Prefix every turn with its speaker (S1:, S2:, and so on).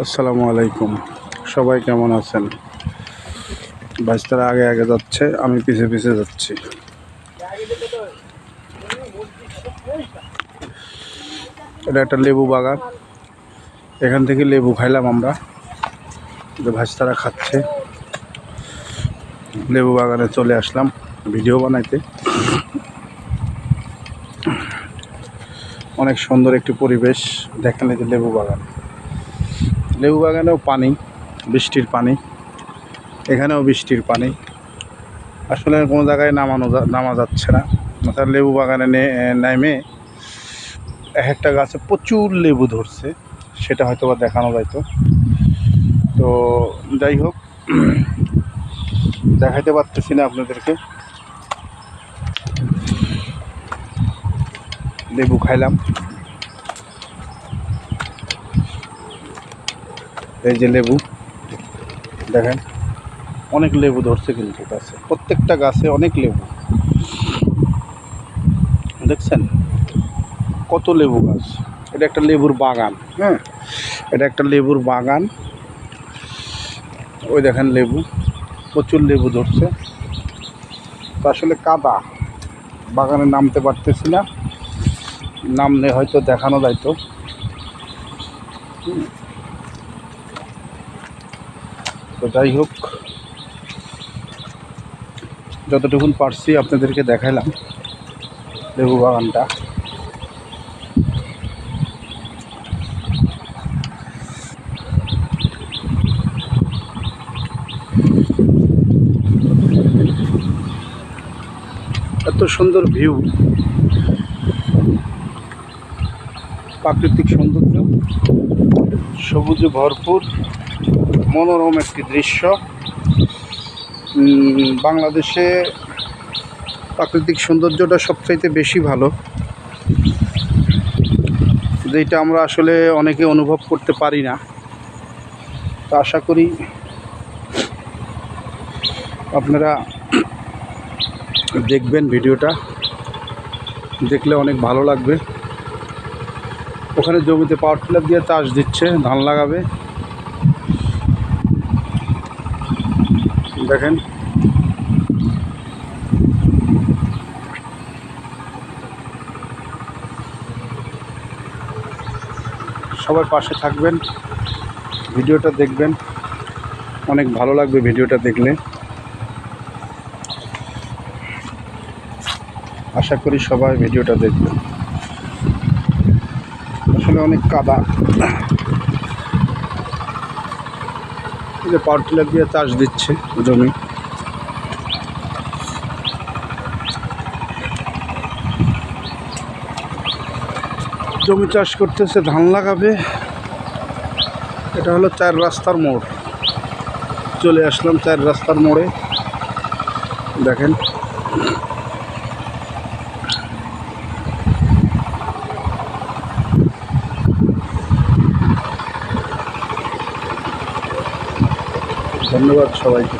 S1: আসসালামু আলাইকুম। সবাই কেমন আছেন? বাচ্চারা আগে আগে যাচ্ছে, আমি পিছে পিছে যাচ্ছি। এটা একটা লেবু বাগান। এখান থেকে লেবু খাইলাম আমরা, ভাইস্তারা খাচ্ছে। লেবু বাগানে চলে আসলাম ভিডিও বানাইতে। অনেক সুন্দর একটি পরিবেশ। দেখেন এই যে লেবু বাগান, লেবু বাগানেও পানি, বৃষ্টির পানি, এখানেও বৃষ্টির পানি। আসলে কোনো জায়গায় নামা যাচ্ছে না। তার লেবু বাগানে নেমে এক একটা গাছে প্রচুর লেবু ধরছে, সেটা হয়তো বা দেখানো যাইতো। তো যাই হোক, দেখাইতে পারতেছি না আপনাদেরকে। লেবু খাইলাম। এই যে লেবু, দেখেন অনেক লেবু ধরছে কিন্তু গাছে, প্রত্যেকটা গাছে অনেক লেবু। দেখছেন কত লেবু গাছ। এটা একটা লেবুর বাগান। হ্যাঁ, এটা একটা লেবুর বাগান। ওই দেখেন লেবু, প্রচুর লেবু ধরছে। তো আসলে কাদা, বাগানে নামতে পারতেছি না, নামলে হয়তো দেখানো যাইতো। তো যাই হোক, যতটুকুন পারছি আপনাদেরকে দেখাইলাম লেবু বাগানটা। এত সুন্দর ভিউ, প্রাকৃতিক সৌন্দর্য, সবুজে ভরপুর, মনোরম একটি দৃশ্য। বাংলাদেশে প্রাকৃতিক সৌন্দর্যটা সবচাইতে বেশি ভালো, যেটা আমরা আসলে অনেকে অনুভব করতে পারি না। তো আশা করি আপনারা দেখবেন, ভিডিওটা দেখলে অনেক ভালো লাগবে। ওখানে জমিতে পাওয়ার টিলার দিয়ে চাষ দিচ্ছে, ধান লাগাবে। দেখেন সবাই পাশে থাকবেন, ভিডিওটা দেখবেন, অনেক ভালো লাগবে ভিডিওটা দেখলে। আশা করি সবাই ভিডিওটা দেখবেন। আসলে অনেক কাদা, যে পাওয়ার টিলার দিয়ে চাষ দিচ্ছে জমি। জমি চাষ করতেছে, ধান লাগাবে। এটা হলো 4 রাস্তার মোড়। চলে আসলাম 4 রাস্তার মোড়ে। দেখেন ধন্যবাদ সবাইকে।